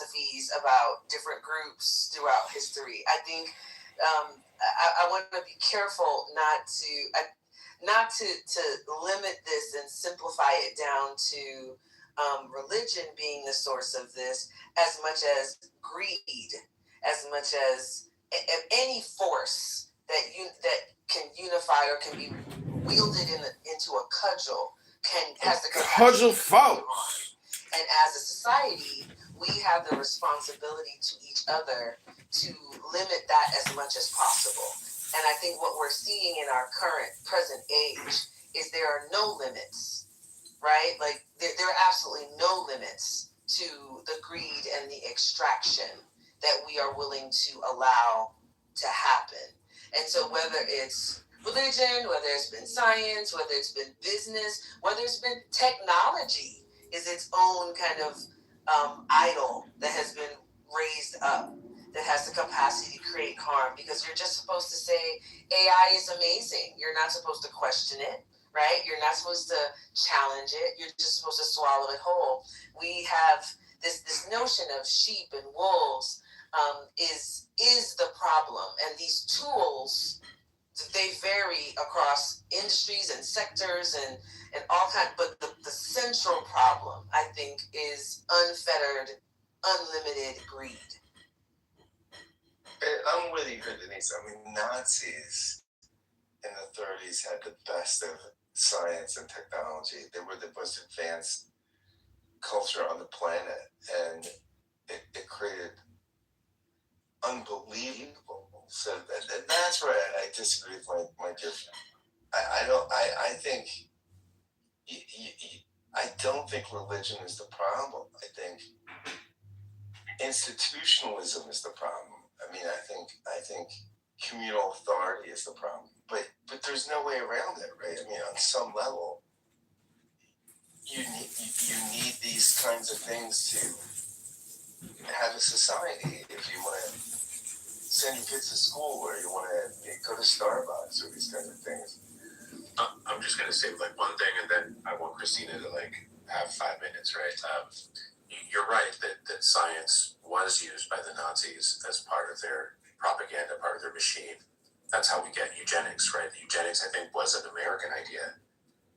philosophies about different groups throughout history. I think I want to be careful not to limit this and simplify it down to religion being the source of this, as much as greed, as much as any force that can unify or can be wielded into a cudgel has the cudgel folks. And as a society, we have the responsibility to each other to limit that as much as possible. And I think what we're seeing in our present age is there are no limits, right? Like there are absolutely no limits to the greed and the extraction that we are willing to allow to happen. And so whether it's religion, whether it's been science, whether it's been business, whether it's been technology is its own kind of idol that has been raised up, that has the capacity to create harm, because you're just supposed to say AI is amazing. You're not supposed to question it, right? You're not supposed to challenge it. You're just supposed to swallow it whole. We have this notion of sheep and wolves is the problem, and these tools, they vary across industries and sectors and all kinds, but the central problem, I think, is unfettered, unlimited greed. I'm with you here, Denise. I mean, Nazis in the 30s had the best of science and technology. They were the most advanced culture on the planet, and it created unbelievable. So that's where I disagree with my dear friend. I think I don't think religion is the problem. I think institutionalism is the problem. I mean, I think communal authority is the problem. But there's no way around it, right? I mean, on some level, you need these kinds of things to have a society. If you want to send your kids to school, or you want to go to Starbucks, or these kinds of things. I'm just going to say like one thing, and then I want Christina to like have 5 minutes, right? You're right that science was used by the Nazis as part of their propaganda, part of their machine. That's how we get eugenics, right? Eugenics, I think, was an American idea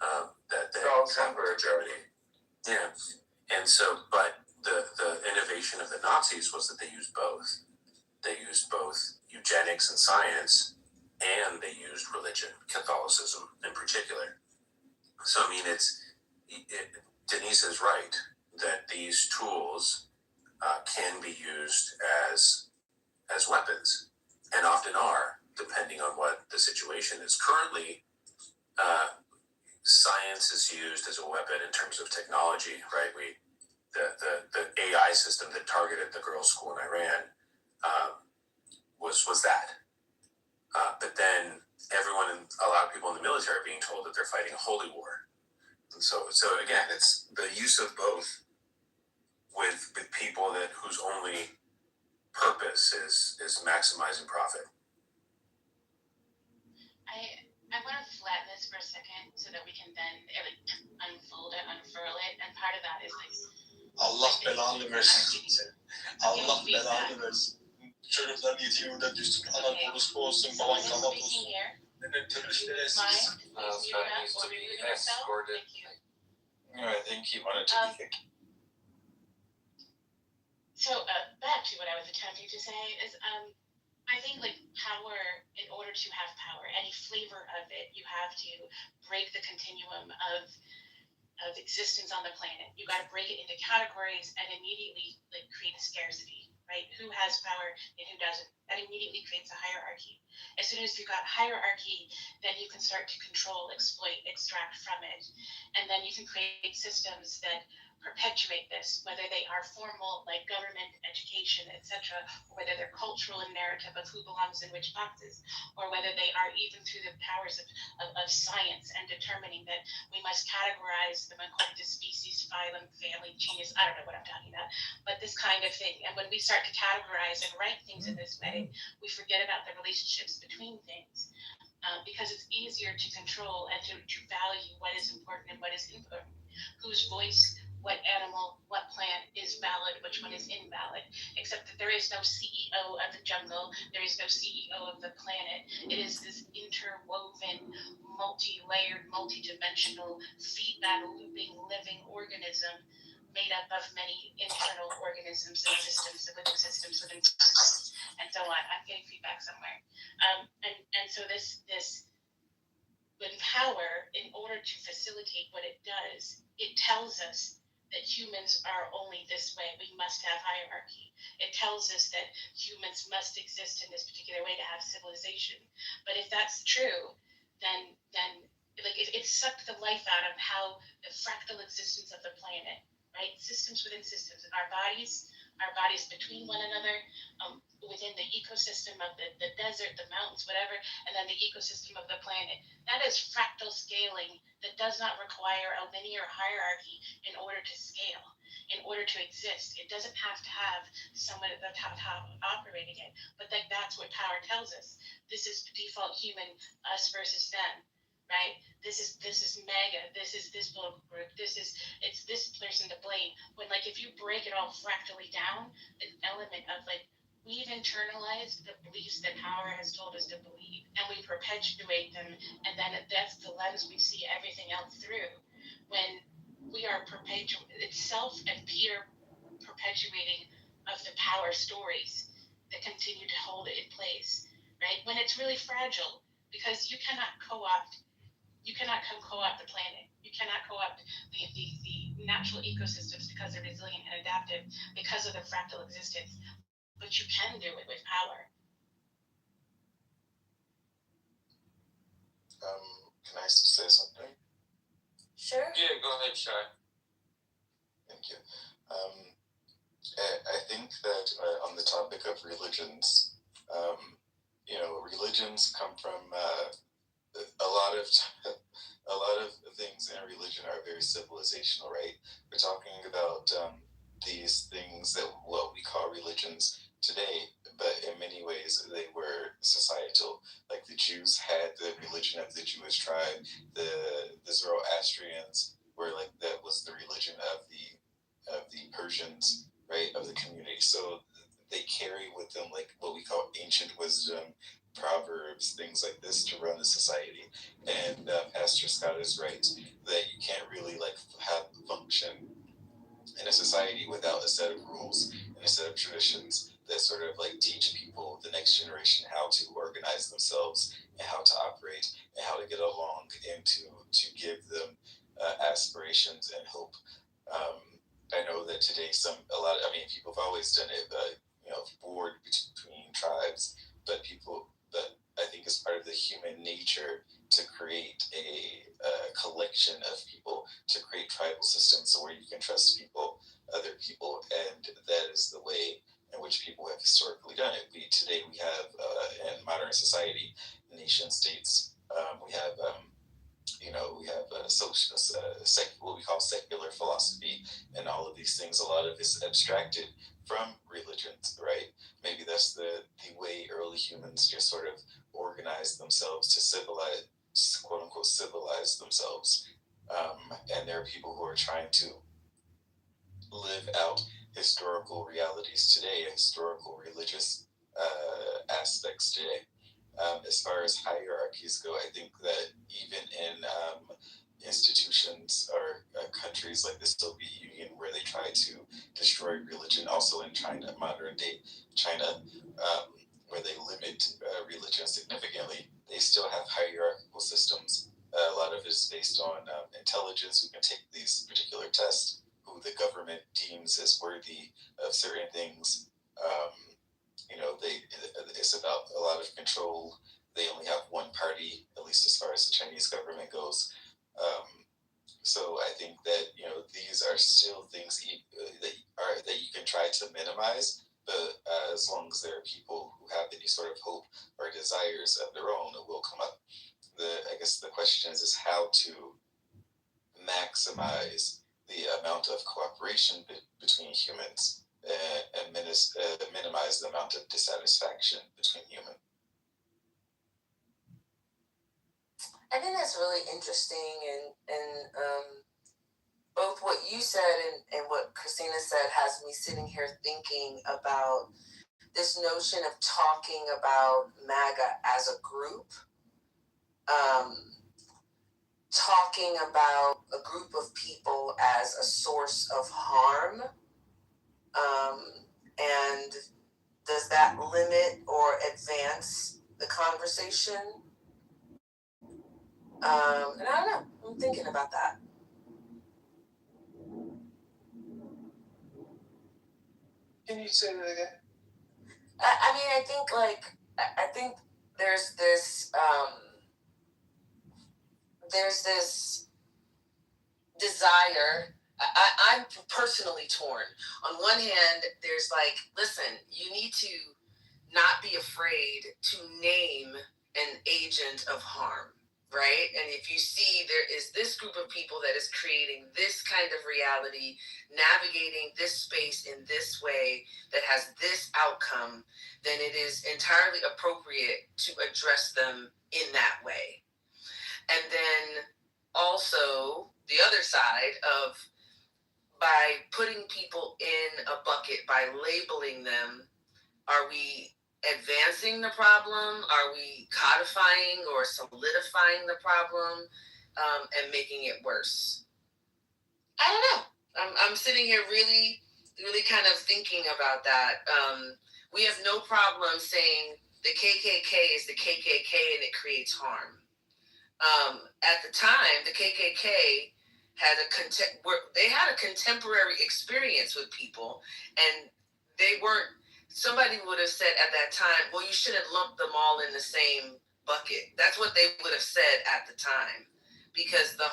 that came from Germany. Yeah, and so, but the innovation of the Nazis was that they used both. They used both eugenics and science, and they used religion, Catholicism in particular. So, I mean, Denise is right that these tools can be used as weapons, and often are, depending on what the situation is. Currently, science is used as a weapon in terms of technology, right? The AI system that targeted the girls' school in Iran was that. But then a lot of people in the military are being told that they're fighting a holy war. And so again, it's the use of both with people whose only purpose is maximizing profit. I want to flatten this for a second so that we can then unfold it, unfurl it, and part of that is like Allah belanı versin. Allah belanı versin. Çocuklar yetiyor da düşsün, anan orospu olsun, baban kamat olsun. Teröristlere esirsin. That needs to be escorted. I think he wanted to be. So back to what I was attempting to say is I think like power, in order to have power, any flavor of it, you have to break the continuum of existence on the planet. You got to break it into categories and immediately like create a scarcity, right? Who has power and who doesn't? That immediately creates a hierarchy. As soon as you've got hierarchy, then you can start to control, exploit, extract from it, and then you can create systems that perpetuate this, whether they are formal, like government, education, etc., or whether they're cultural and narrative of who belongs in which boxes, or whether they are even through the powers of science and determining that we must categorize them according to species, phylum, family, genus. I don't know what I'm talking about, but this kind of thing. And when we start to categorize and rank things in this way, we forget about the relationships between things, because it's easier to control and to value what is important and what is important, whose voice, what animal, what plant is valid, which one is invalid, except that there is no CEO of the jungle, there is no CEO of the planet. It is this interwoven, multi-layered, multi-dimensional, feedback looping, living organism made up of many internal organisms and systems within systems within systems, and so on. I'm getting feedback somewhere. And so this when power, in order to facilitate what it does, it tells us that humans are only this way. We must have hierarchy. It tells us that humans must exist in this particular way to have civilization. But if that's true, then like it sucked the life out of how the fractal existence of the planet, right? Systems within systems, our bodies between one another, within the ecosystem of the desert, the mountains, whatever, and then the ecosystem of the planet. That is fractal scaling that does not require a linear hierarchy in order to scale, in order to exist. It doesn't have to have someone at the top operating it, but that's what power tells us. This is default human, us versus them. Right? This is mega. This is this little group. It's this person to blame. When if you break it all fractally down, an element of we've internalized the beliefs that power has told us to believe, and we perpetuate them, and then that's the lens we see everything else through. When we are it's self and peer perpetuating of the power stories that continue to hold it in place, right? When it's really fragile, because you cannot co-opt the planet. You cannot co-opt the natural ecosystems because they're resilient and adaptive because of their fractal existence. But you can do it with power. Can I say something? Sure. Yeah, go ahead, Shai. Thank you. I think that on the topic of religions, religions come from a lot of things in religion are very civilizational, right? We're talking about these things that what we call religions today, but in many ways they were societal. Like the Jews had the religion of the Jewish tribe, the Zoroastrians were that was the religion of the Persians, right, of the community. So they carry with them what we call ancient wisdom, proverbs, things like this to run the society. And Pastor Scott is right that you can't really have function in a society without a set of rules and a set of traditions that sort of teach people, the next generation, how to organize themselves and how to operate and how to get along and to give them aspirations and hope. I know that today people have always done it, warred between tribes, but I think it's part of the human nature to create a collection of people, to create tribal systems where you can trust people, other people, and that is the way in which people have historically done it. Today we have in modern society, nation states, we have what we call secular philosophy, and all of these things. A lot of it's abstracted from religions, right? Maybe that's the way early humans just sort of organized themselves to civilize, quote unquote, civilize themselves. And there are people who are trying to live out historical realities today, historical religious aspects today. As far as hierarchies go, I think that even in institutions or countries like the Soviet Union, where they try to destroy religion, also in China, modern day China, where they limit religion significantly, they still have hierarchical systems. A lot of it is based on intelligence, who can take these particular tests, who the government deems as worthy of certain things. It's about a lot of control. They only have one party, at least as far as the Chinese government goes. So I think that these are still things that you can try to minimize, but as long as there are people who have any sort of hope or desires of their own, it will come up. I guess the question is how to maximize the amount of cooperation between humans and minimize the amount of dissatisfaction between humans. I think that's really interesting, and both what you said and what Christina said has me sitting here thinking about this notion of talking about MAGA as a group, talking about a group of people as a source of harm, and does that limit or advance the conversation? And I don't know. I'm thinking about that. Can you say that again? I mean, I think there's this desire. I'm personally torn. On one hand, there's like, listen, you need to not be afraid to name an agent of harm, right? And if you see there is this group of people that is creating this kind of reality, navigating this space in this way that has this outcome, then it is entirely appropriate to address them in that way. And then also the other side of, by putting people in a bucket, by labeling them, are we advancing the problem? Are we codifying or solidifying the problem, and making it worse? I don't know. I'm sitting here really, really kind of thinking about that. We have no problem saying the KKK is the KKK and it creates harm. At the time, the KKK had they had a contemporary experience with people, and they weren't. Somebody would have said at that time, well, you shouldn't lump them all in the same bucket. That's what they would have said at the time, because the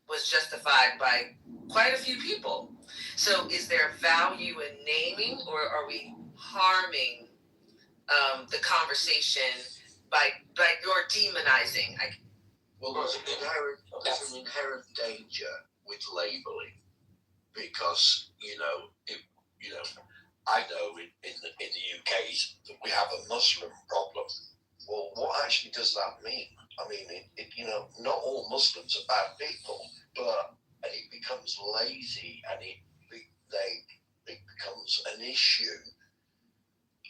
was justified by quite a few people. So is there value in naming, or are we harming the conversation by or demonizing? Well, there's an inherent danger with labeling, because I know in the UK that we have a Muslim problem. Well, what actually does that mean? I mean, not all Muslims are bad people, but it becomes lazy, and it becomes an issue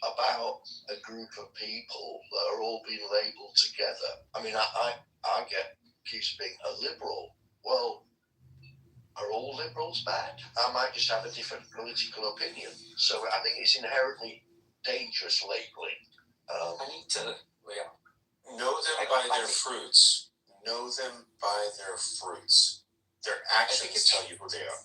about a group of people that are all being labelled together. I mean, I get accused of being a liberal. Well, are all liberals bad? I might just have a different political opinion. So I think it's inherently dangerous labelling. I need to know them by their fruits. Know them by their fruits. Their actions tell you who they are.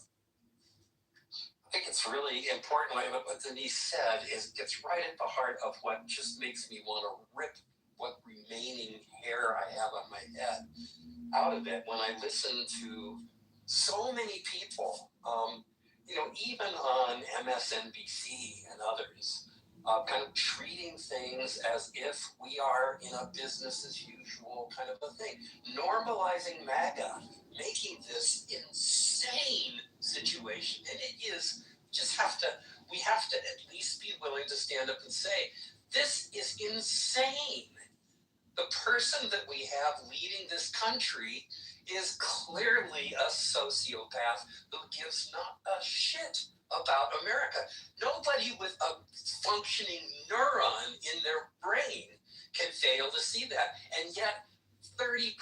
I think it's really important. What Denise said gets right at the heart of what just makes me want to rip what remaining hair I have on my head out of it when I listen to so many people, even on MSNBC and others, kind of treating things as if we are in a business as usual kind of a thing, normalizing MAGA, making this insane situation. And it is, we have to at least be willing to stand up and say, this is insane. The person that we have leading this country is clearly a sociopath who gives not a shit about America. Nobody with a functioning neuron in their brain can fail to see that. And yet 30%,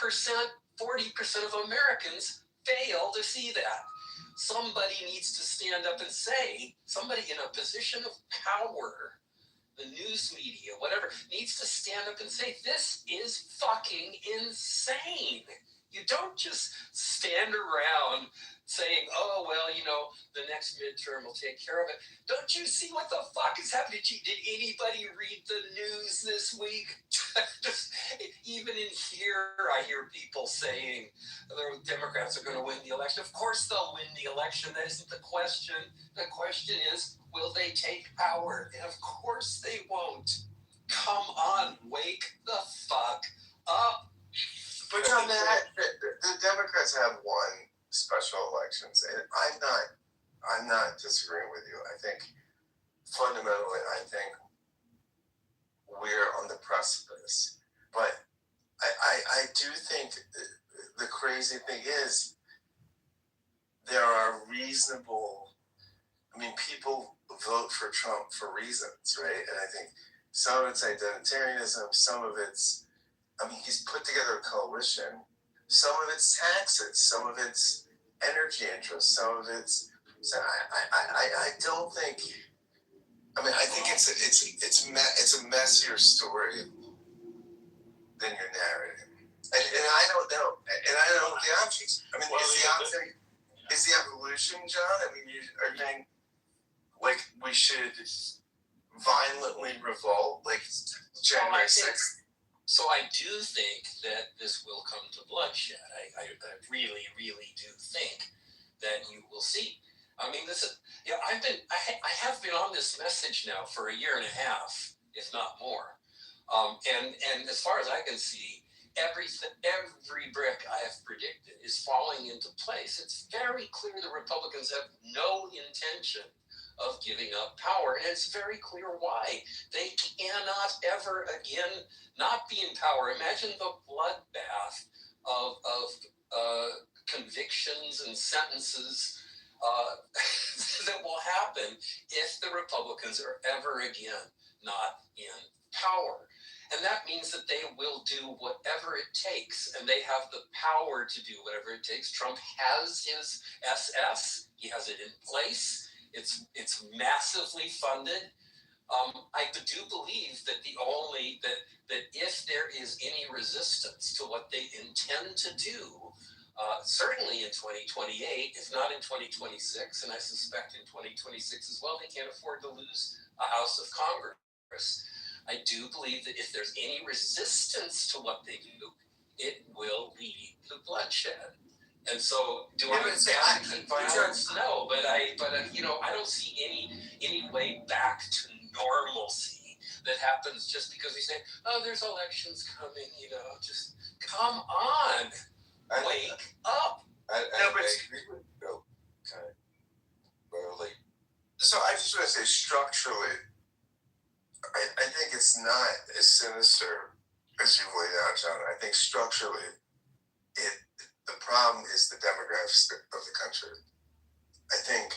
40% of Americans fail to see that. Somebody needs to stand up and say, somebody in a position of power, the news media, whatever, needs to stand up and say, this is fucking insane. You don't just stand around saying, oh, well, the next midterm will take care of it. Don't you see what the fuck is happening? Did anybody read the news this week? Even in here, I hear people saying the Democrats are going to win the election. Of course they'll win the election. That isn't the question. The question is, will they take power? And of course they won't. Come on, wake the fuck up. But on that, the Democrats have won special elections, and I'm not disagreeing with you. I think fundamentally, we're on the precipice. But I do think the crazy thing is there are reasonable. I mean, people vote for Trump for reasons, right? And I think some of it's identitarianism, some of it's, I mean, he's put together a coalition. Some of it's taxes, some of it's energy interests, some of it's. So I don't think. I mean, I think it's a messier story than your narrative, and I don't know, and I don't know the options. I mean, is the evolution, John? I mean, are you saying like we should violently revolt, like January 6th? So I do think that this will come to bloodshed. I really, really do think that you will see. I mean, this is, I have been on this message now for a year and a half, if not more. And as far as I can see, every brick I have predicted is falling into place. It's very clear the Republicans have no intention of giving up power, and it's very clear why. They cannot ever again not be in power. Imagine the bloodbath of convictions and sentences that will happen if the Republicans are ever again not in power. And that means that they will do whatever it takes, and they have the power to do whatever it takes. Trump has his SS. He has it in place. It's massively funded. I do believe that that if there is any resistance to what they intend to do, certainly in 2028, if not in 2026, and I suspect in 2026 as well, they can't afford to lose a House of Congress. I do believe that if there's any resistance to what they do, it will lead to bloodshed. And so, do I advocate violence? No, but I don't see any way back to normalcy that happens just because we say, oh, there's elections coming. Just come on, wake up. I agree with Bill, kind of early. So I just want to say, structurally, I think it's not as sinister as you've laid out, John. I think structurally, the problem is the demographics of the country. I think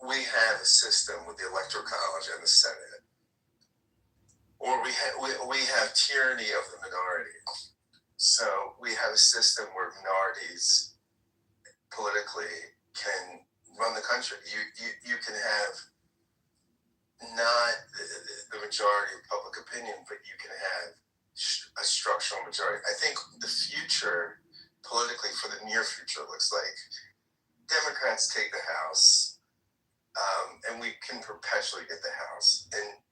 we have a system with the Electoral College and the Senate, or we have tyranny of the minority. So we have a system where minorities politically can run the country. You can have not the majority of public opinion, but you can have a structural majority. I think the future, politically, for the near future, looks like Democrats take the House, and we can perpetually get the House. And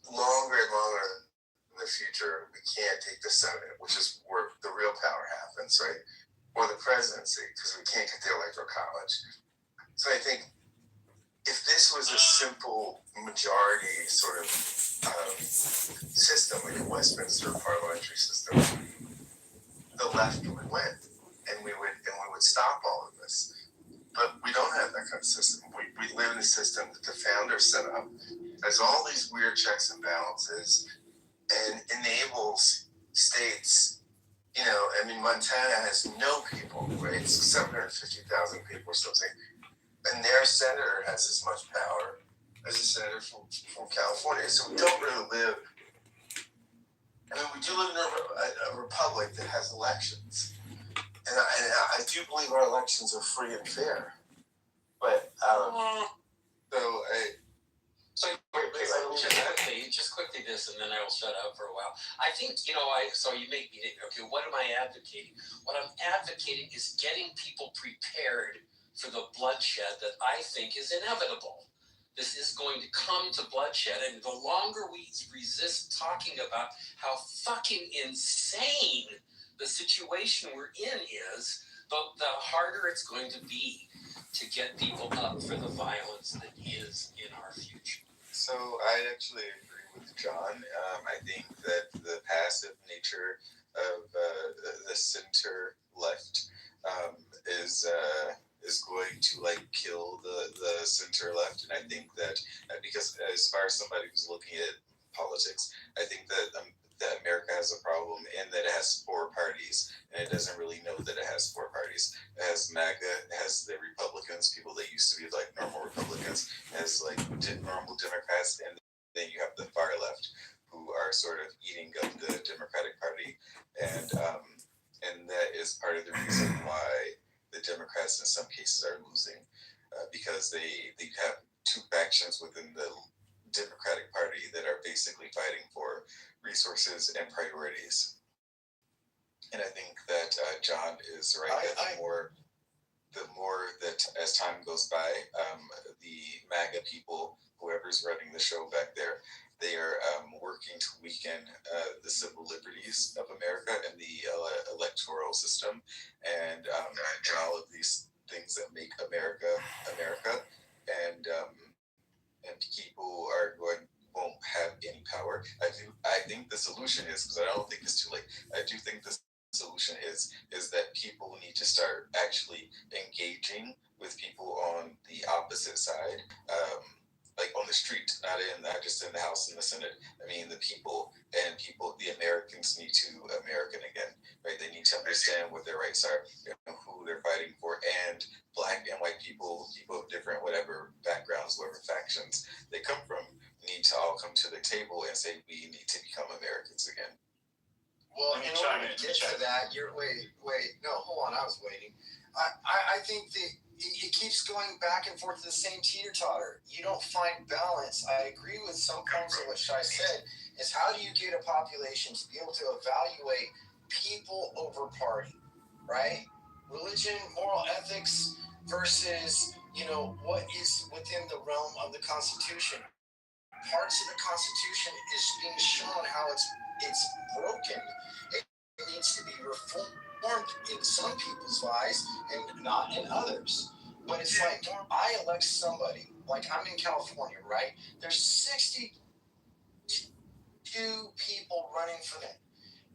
longer and longer in the future, we can't take the Senate, which is where the real power happens, right? Or the presidency, because we can't get the Electoral College. So I think if this was a simple majority sort of system, like a Westminster parliamentary system, the left would win, and we would stop all of this. But we don't have that kind of system. We live in a system that the founders set up, has all these weird checks and balances, and enables states. Montana has no people, right? It's 750,000 people or something. And their senator has as much power as a senator from California. So we don't really live. We do live in a republic that has elections, and I do believe our elections are free and fair. But just quickly this, and then I will shut up for a while. I think so you make me think. Okay, what am I advocating? What I'm advocating is getting people prepared for the bloodshed that I think is inevitable. This is going to come to bloodshed, and the longer we resist talking about how fucking insane the situation we're in is, the harder it's going to be to get people up for the violence that is in our future. So I actually agree with John. I think that the passive nature of the center left is going to kill the center left, and I think that because as far as somebody who's looking at politics, I think that that America has a problem and that it has four parties, and it doesn't really know that it has four parties. It has MAGA, it has the Republicans, people that used to be like normal Republicans, it has like normal Democrats, and then you have the far left, who are sort of eating up the Democratic Party, and that is part of the reason why the Democrats in some cases are losing, because they have two factions within the Democratic Party that are basically fighting for resources and priorities. And I think that John is right. The more that as time goes by, the MAGA people, whoever's running the show back there, they are working to weaken the civil liberties of America and the electoral system, and all of these things that make America America, and people won't have any power. I think the solution is, because I don't think it's too late. I do think the solution is that people need to start actually engaging with people on the opposite side, like on the street, not just in the House and the Senate. I mean, the Americans need to American again, right? They need to understand what their rights are, who they're fighting for, and Black and white people of different whatever backgrounds, whatever factions they come from, need to all come to the table and say we need to become Americans again. Well, in order to get to that, hold on, I was waiting. I think that it keeps going back and forth to the same teeter-totter. You don't find balance. I agree with some points of what Shai said, is how do you get a population to be able to evaluate people over party, right? Religion, moral ethics versus, what is within the realm of the Constitution. Parts of the Constitution is being shown how it's broken. It needs to be reformed in some people's lives and not in others. But it's like, I elect somebody, like I'm in California, right? There's 62 people running for that,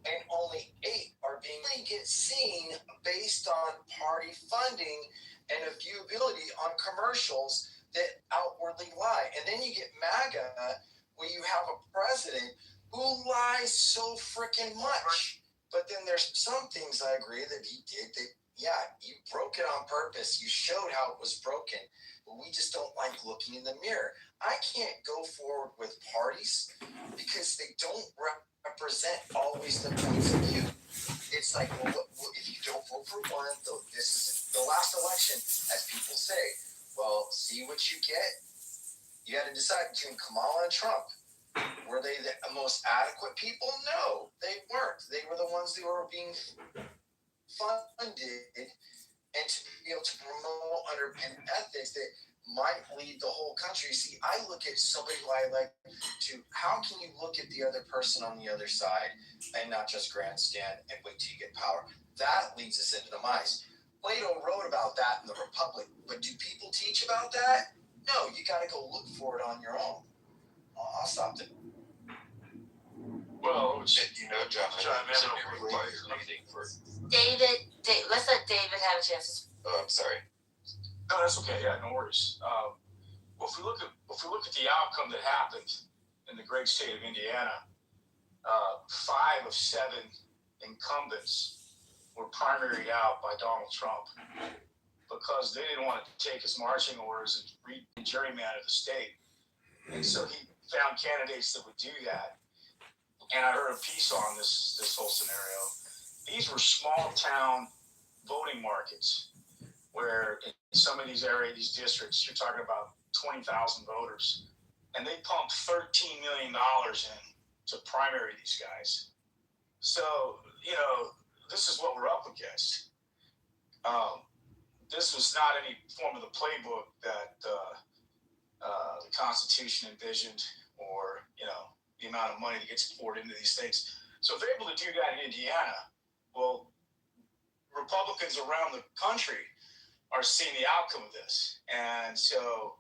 and only 8 are being get seen based on party funding and a viewability on commercials that outwardly lie. And then you get MAGA, where you have a president who lies so freaking much. But then there's some things I agree that he did that, yeah, you broke it on purpose. You showed how it was broken. But we just don't like looking in the mirror. I can't go forward with parties because they don't represent always the points of view. It's like, well, if you don't vote for one, this is the last election, as people say. Well, see what you get. You had to decide between Kamala and Trump. Were they the most adequate people? No, they weren't. They were the ones that were being funded and to be able to promote under an ethics that might lead the whole country. See, I look at somebody who I like to, how can you look at the other person on the other side and not just grandstand and wait till you get power? That leads us into the demise. Plato wrote about that in the Republic, but do people teach about that? No, you got to go look for it on your own. I'll stop there. Well, John, David, let's let David have a chance. Oh, I'm sorry. No, that's okay. Yeah, no worries. Well, if we look at the outcome that happened in the great state of Indiana, 5 of 7 incumbents were primaried out by Donald Trump because they didn't want to take his marching orders and gerrymander the state, and so he found candidates that would do that. And I heard a piece on this whole scenario. These were small town voting markets where in some of these districts, you're talking about 20,000 voters, and they pumped $13 million in to primary these guys. So, this is what we're up against. This was not any form of the playbook that the Constitution envisioned, or, the amount of money that gets poured into these things. So if they're able to do that in Indiana, well, Republicans around the country are seeing the outcome of this. And so,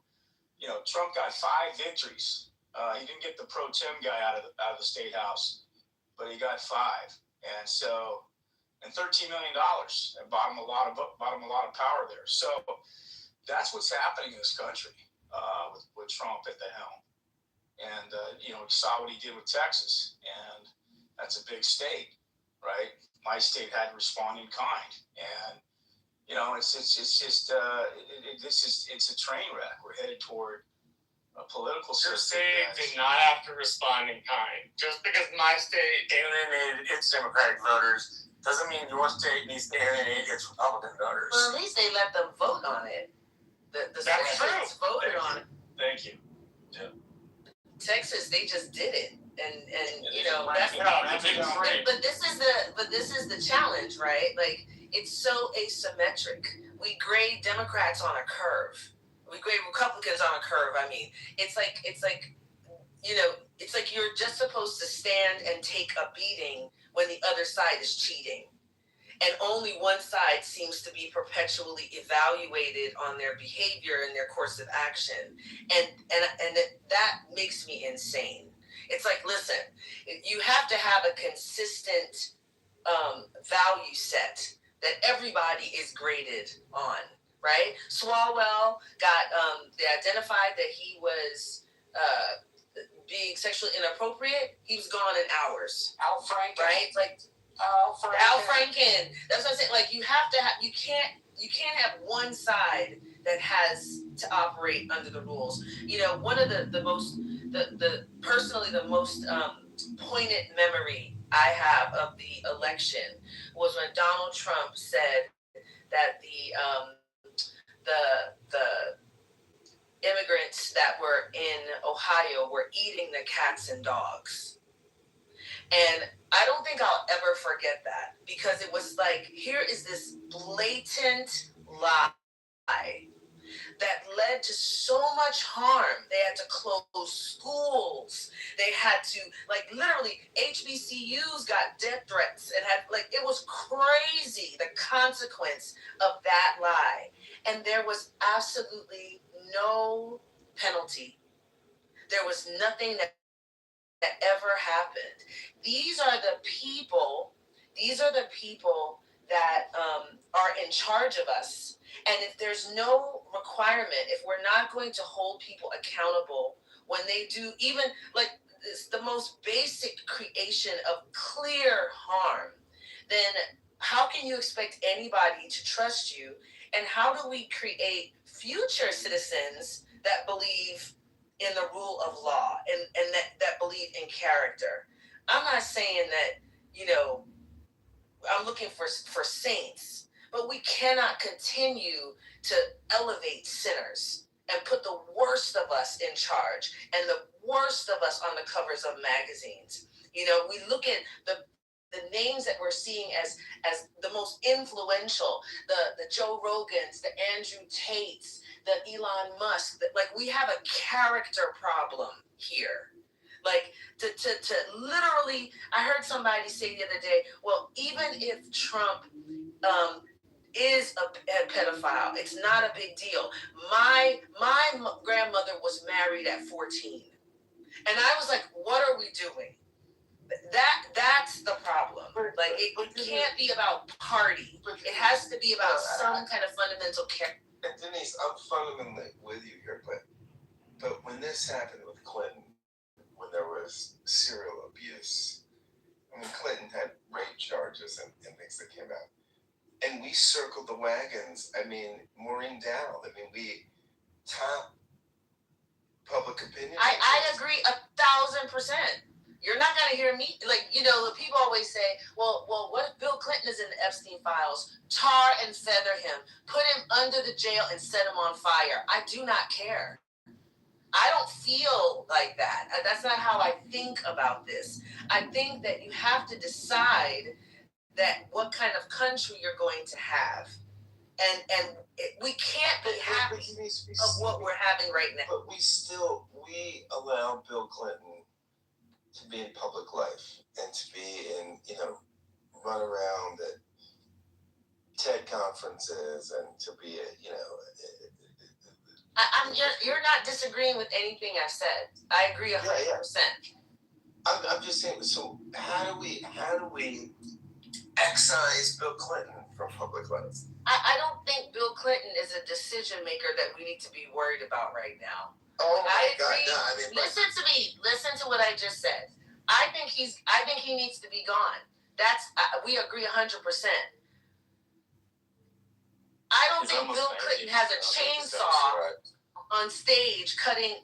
Trump got 5 victories. He didn't get the pro tem guy out of the state house, but he got 5. And so, and $13 million, that bought him a lot of power there. So that's what's happening in this country with Trump at the helm. And, we saw what he did with Texas. And That's a big state, right? My state had to respond in kind, and it's just it's a train wreck. We're headed toward a political Your system. state did not have to respond in kind. Just because my state alienated its Democratic voters doesn't mean your state needs to alienate its Republican voters. Well, at least they let them vote on it. The That's states voted on it. Thank you. Texas, they just did it, and That's but this is the challenge, right? Like, it's so asymmetric. We grade Democrats on a curve. We grade Republicans on a curve. I mean, it's like you're just supposed to stand and take a beating when the other side is cheating. And only one side seems to be perpetually evaluated on their behavior and their course of action. And that makes me insane. It's like, listen, you have to have a consistent value set that everybody is graded on, right? Swalwell they identified that he was being sexually inappropriate. He was gone in hours. Al Franken. Right? Like, Al Franken. That's what I'm saying. Like, you can't have one side that has to operate under the rules. One of the most poignant memory I have of the election was when Donald Trump said that the immigrants that were in Ohio were eating the cats and dogs. And I don't think I'll ever forget that, because it was like, here is this blatant lie that led to so much harm. They had to close schools. They had to, literally, HBCUs got death threats and it was crazy, the consequence of that lie. And there was absolutely no penalty. There was nothing that ever happened. These are the people that are in charge of us. And if there's no requirement, if we're not going to hold people accountable when they do even it's the most basic creation of clear harm, then how can you expect anybody to trust you? And how do we create future citizens that believe in the rule of law and that believe in character? I'm not saying that, I'm looking for saints, but we cannot continue to elevate sinners and put the worst of us in charge and the worst of us on the covers of magazines. We look at the names that we're seeing as the most influential, the Joe Rogans, the Andrew Tates, the Elon Musk, we have a character problem here. To literally, I heard somebody say the other day, well, even if Trump is a pedophile, it's not a big deal. My grandmother was married at 14. And I was like, what are we doing? That's the problem. It can't be about party. It has to be about some kind of fundamental character. And Denise, I'm fundamentally with you here, but when this happened with Clinton, when there was serial abuse, Clinton had rape charges and things that came out, and we circled the wagons. Maureen Dowd. We top public opinion. I agree 1,000%. You're not going to hear me, people always say, well, what if Bill Clinton is in the Epstein files? Tar and feather him, put him under the jail and set him on fire. I do not care. I don't feel like that. That's not how I think about this. I think that you have to decide that what kind of country you're going to have. And we can't be happy of what we're having right now. But we allow Bill Clinton to be in public life and to be in, run around at TED conferences and to be you're not disagreeing with anything I've said. I agree 100%. I'm just saying. So how do we excise Bill Clinton from public life? I don't think Bill Clinton is a decision maker that we need to be worried about right now. Oh my I God! agree. No, Listen to me. Listen to what I just said. I think he needs to be gone. That's we agree 100%. I don't think Bill Clinton has a chainsaw on stage cutting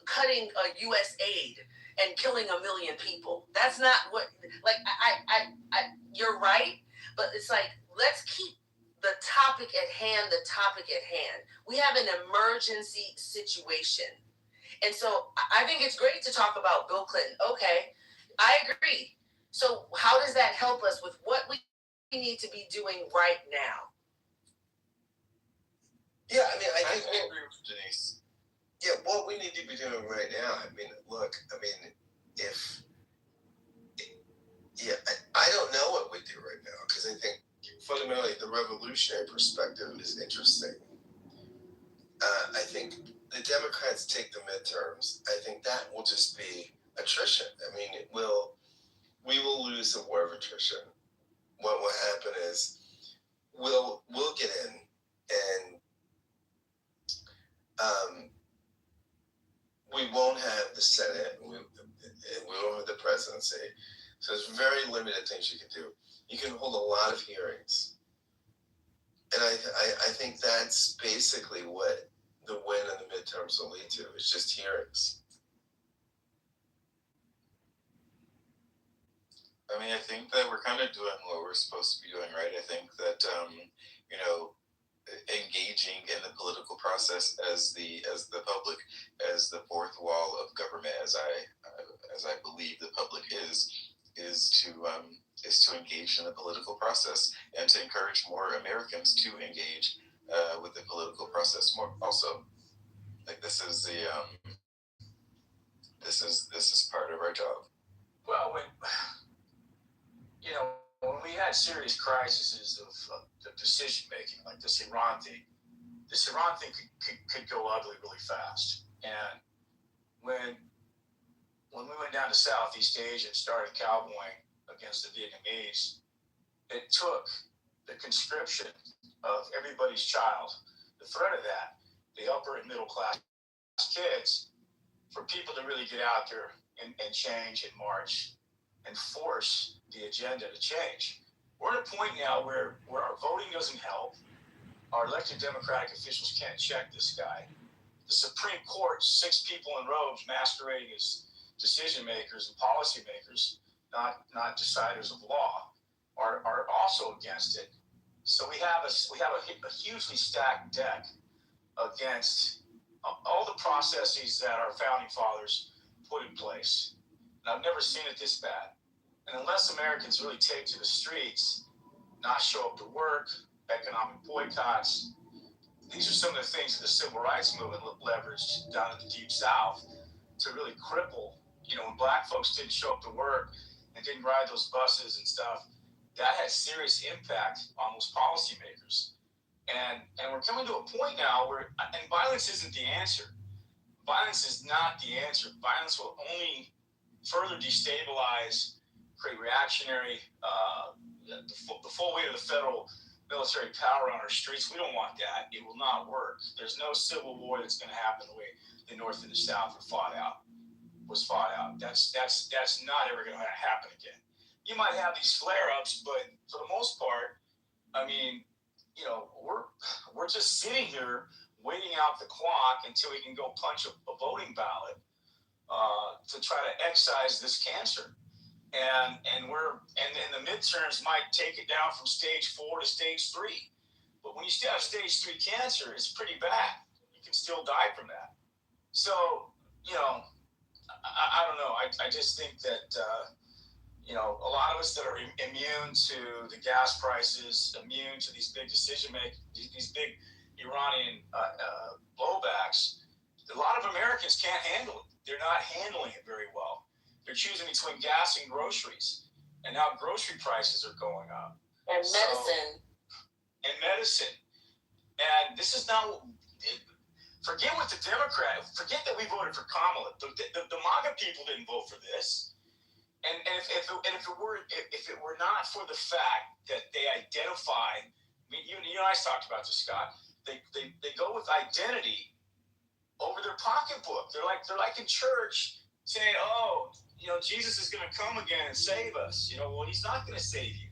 U.S. aid and killing 1 million people. That's not what. Like I you're right, but it's like let's keep the topic at hand. We have an emergency situation, and so I think it's great to talk about Bill Clinton. Okay, I agree. So how does that help us with what we need to be doing right now? Yeah, I mean, I agree think with Denise. Yeah, what we need to be doing right now. I mean, look. I mean, I don't know what we do right now because I think fundamentally the revolutionary perspective is interesting. I think the Democrats take the midterms. I think that will just be attrition. I mean, we will lose the war of attrition. What will happen is we'll get in and we won't have the Senate, and we won't have the presidency. So there's very limited things you can do. You can hold a lot of hearings. And I think that's basically what the win in the midterms will lead to. It's just hearings. I mean, I think that we're kind of doing what we're supposed to be doing, right? I think that, engaging in the political process as the public, as the fourth wall of government, as I believe the public is to engage in the political process and to encourage more Americans to engage with the political process more. Also, like this is part of our job. Well, when we had serious crises of decision making, like this Iran thing could go ugly really fast. And when we went down to Southeast Asia and started cowboying against the Vietnamese, it took the conscription of everybody's child, the threat of that, the upper and middle class kids, for people to really get out there and change and march and force the agenda to change. We're at a point now where our voting doesn't help. Our elected Democratic officials can't check this guy. The Supreme Court, 6 people in robes masquerading as decision makers and policy makers, not deciders of law, are also against it. So we have a hugely stacked deck against all the processes that our founding fathers put in place. And I've never seen it this bad. And unless Americans really take to the streets, not show up to work, economic boycotts, these are some of the things that the civil rights movement leveraged down in the Deep South to really cripple. When black folks didn't show up to work and didn't ride those buses and stuff, that had serious impact on those policymakers. And we're coming to a point now where, and violence isn't the answer. Violence is not the answer. Violence will only further destabilize, create reactionary, the full weight of the federal military power on our streets. We don't want that. It will not work. There's no civil war that's going to happen the way the North and the South was fought out. That's not ever going to happen again. You might have these flare-ups, but for the most part, I mean, we're just sitting here waiting out the clock until we can go punch a voting ballot to try to excise this cancer. And the midterms might take it down from stage 4 to stage 3. But when you still have stage 3 cancer, it's pretty bad. You can still die from that. So, I don't know. I just think that, a lot of us that are immune to the gas prices, immune to these big these big Iranian blowbacks, a lot of Americans can't handle it. They're not handling it very well. They're choosing between gas and groceries. And now grocery prices are going up. And medicine. And this is not... Forget that we voted for Kamala. The MAGA people didn't vote for this. And if it were not for the fact that they identify... you and I talked about this, Scott. They go with identity over their pocketbook. They're like in church saying, "Oh, Jesus is going to come again and save us." Well, he's not going to save you.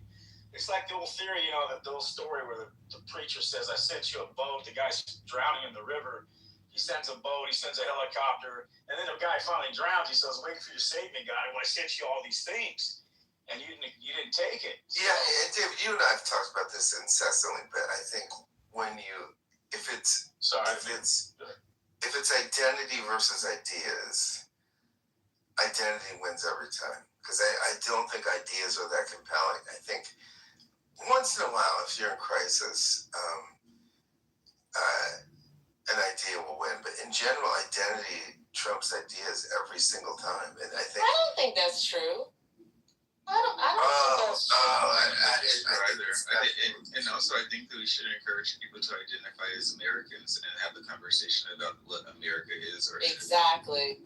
It's like the old theory, the old story where the preacher says, "I sent you a boat." The guy's drowning in the river. He sends a boat. He sends a helicopter, and then the guy finally drowns. He says, "Waiting for you to save me, God. When I sent you all these things, and you didn't take it." Yeah, and David, you and I have talked about this incessantly, but I think if it's identity versus ideas, identity wins every time. Because I don't think ideas are that compelling. I think once in a while, if you're in crisis, an idea will win. But in general, identity trumps ideas every single time. And I don't think that's true. I don't think that's true. And also, I think that we should encourage people to identify as Americans and have the conversation about what America is. Exactly.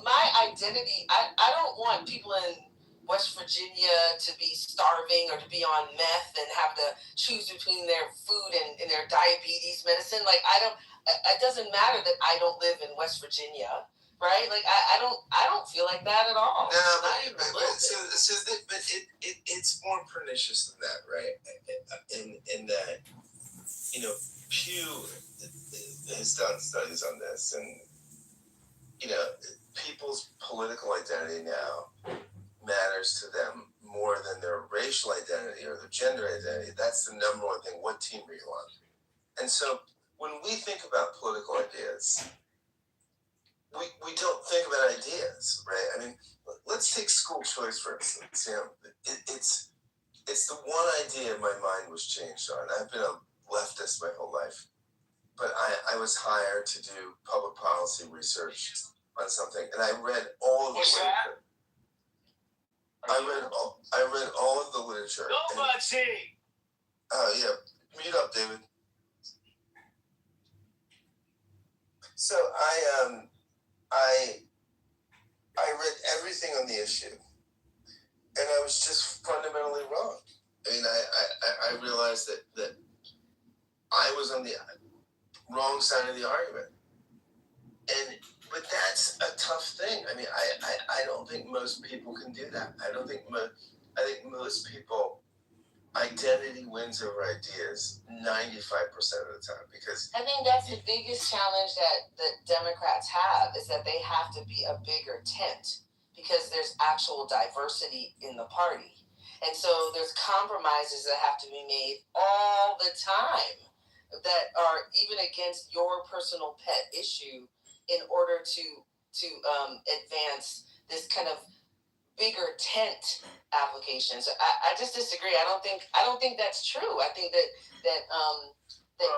My identity, I don't want people in West Virginia to be starving or to be on meth and have to choose between their food and their diabetes medicine. Like, it doesn't matter that I don't live in West Virginia. Right? Like I don't feel like that at all. No, but it's more pernicious than that, right? In that, Pew has done studies on this, and people's political identity now matters to them more than their racial identity or their gender identity. That's the number one thing. What team are you on? And so when we think about political ideas, we don't think about ideas, right? I mean, let's take school choice, for instance. It's the one idea my mind was changed on. I've been a leftist my whole life, but I was hired to do public policy research on something, and I read all of the literature. I read all of the literature. Oh yeah, mute up, David. So I read everything on the issue, and I was just fundamentally wrong. I mean, I realized that I was on the wrong side of the argument, but that's a tough thing. I mean, I don't think most people can do that. I think most people, identity wins over ideas 95% of the time, because I think that's the biggest challenge that Democrats have, is that they have to be a bigger tent because there's actual diversity in the party. And so there's compromises that have to be made all the time that are even against your personal pet issue in order to advance this kind of bigger tent application. So I just disagree. I don't think that's true. I think that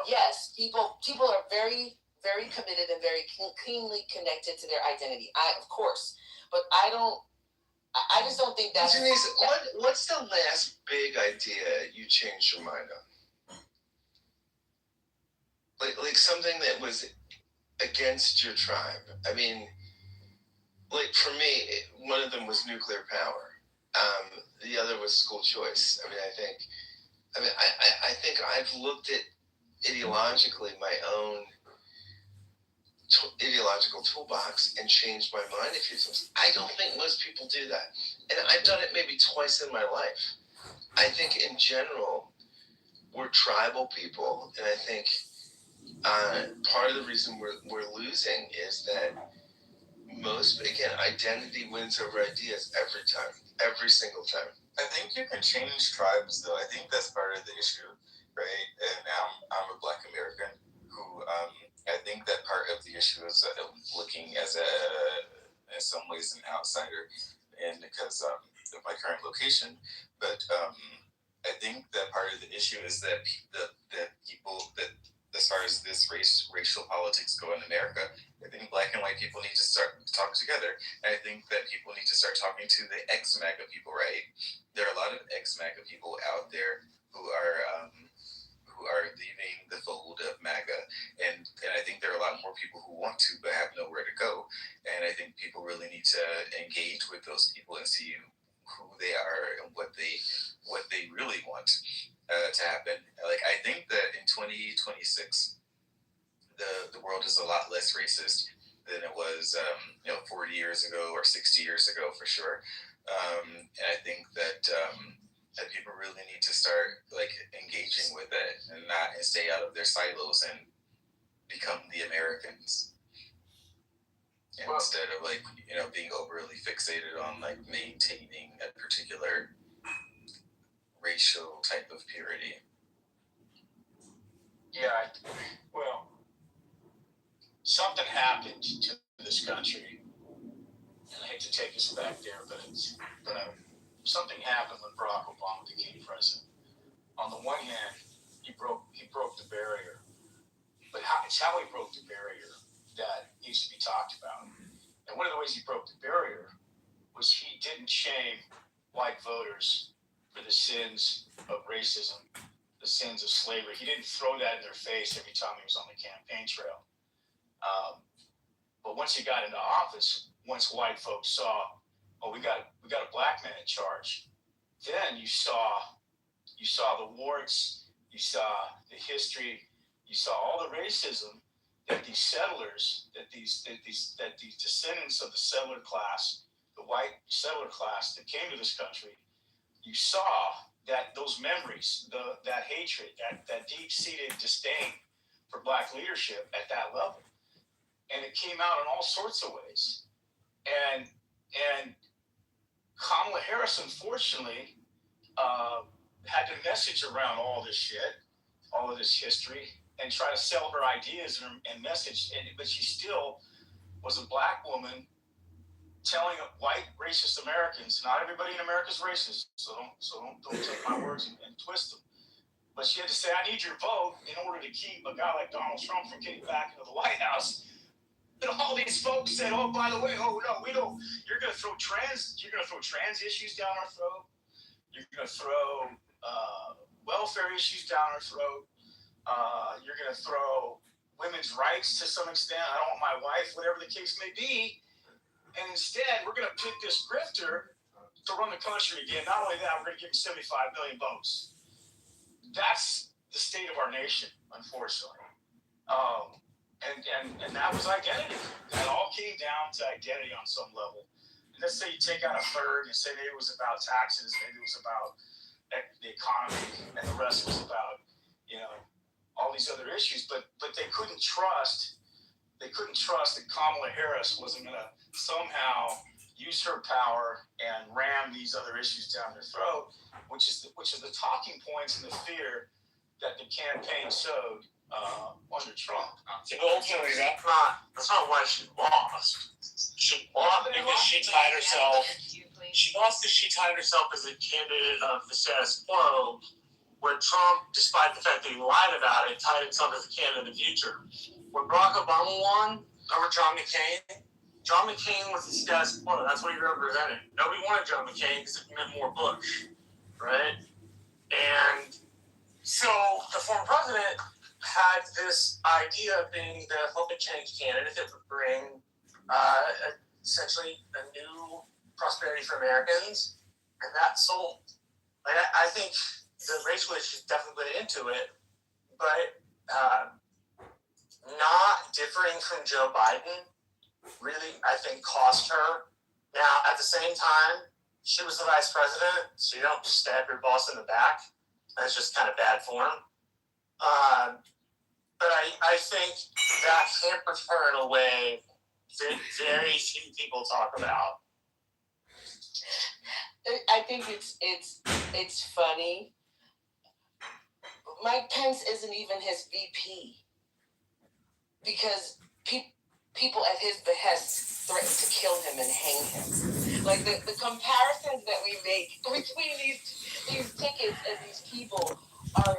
yes, people are very, very committed and very keenly connected to their identity. Of course, but I just don't think that's. Denise, what's the last big idea you changed your mind on? Like something that was against your tribe. I mean, like for me, one of them was nuclear power. The other was school choice. I think I've looked at ideologically my own ideological toolbox and changed my mind a few times. I don't think most people do that, and I've done it maybe twice in my life. I think in general we're tribal people, and I think part of the reason we're losing is that identity wins over ideas every time, every single time. I think you can change tribes, though. I think that's part of the issue, right? And I'm a Black American who I think that part of the issue is looking as in some ways an outsider, and because of my current location. But I think that part of the issue is that people that, as far as this racial politics go in America, I think Black and white people need to start talking together. And I think that people need to start talking to the ex-MAGA people, right? There are a lot of ex-MAGA people out there who are leaving the fold of MAGA, and I think there are a lot more people who want to but have nowhere to go. And I think people really need to engage with those people and see who they are and what they really want to happen. Like, I think that in 2026, the world is a lot less racist than it was, 40 years ago or 60 years ago for sure. And I think that people really need to start like engaging with it and not stay out of their silos and become the Americans instead of like being overly fixated on like maintaining a particular racial type of purity. Yeah, well, something happened to this country, and I hate to take us back there, but something happened when Barack Obama became president. On the one hand, he broke the barrier, but it's how he broke the barrier that needs to be talked about. And one of the ways he broke the barrier was he didn't shame white voters for the sins of racism, the sins of slavery. He didn't throw that in their face every time he was on the campaign trail. But once he got into office, once white folks saw, oh, we got a black man in charge, then you saw the warts, you saw the history, you saw all the racism that these settlers, that these descendants of the settler class, the white settler class that came to this country, you saw that those memories, that hatred, that deep-seated disdain for black leadership at that level. And it came out in all sorts of ways. And Kamala Harris, unfortunately, had to message around all this shit, all of this history, and try to sell her ideas and message. But she still was a black woman telling white racist Americans, not everybody in America is racist, so don't take my words and twist them. But she had to say, I need your vote in order to keep a guy like Donald Trump from getting back into the White House. And all these folks said, oh, by the way, oh no, we don't. You're gonna throw trans issues down our throat. You're gonna throw welfare issues down our throat. You're gonna throw women's rights to some extent. I don't want my wife, whatever the case may be. And instead, we're gonna pick this grifter to run the country again. Not only that, we're gonna give him 75 million votes. That's the state of our nation, unfortunately. And that was identity. That all came down to identity on some level. And let's say you take out a third and say maybe it was about taxes, maybe it was about the economy, and the rest was about, all these other issues. But they couldn't trust that Kamala Harris wasn't going to somehow use her power and ram these other issues down their throat, which is the talking points and the fear that the campaign sowed under Trump. Ultimately, that's not why she lost. She lost because she tied herself. She lost because she tied herself as a candidate of the status quo, where Trump, despite the fact that he lied about it, tied himself as a candidate in the future. When Barack Obama won over John McCain was the status quo. That's what he represented. Nobody wanted John McCain because it meant more Bush, right? And so the former president had this idea of being the hope and change candidate that would bring essentially a new prosperity for Americans, and that sold. Like, I think the racial issues definitely played into it, but not differing from Joe Biden really, I think, cost her. Now, at the same time, she was the vice president, so you don't stab your boss in the back. That's just kind of bad form. But I think that hampered her in a way that very few people talk about. I think it's funny. Mike Pence isn't even his VP because people at his behest threaten to kill him and hang him. Like the comparisons that we make between these tickets and these people are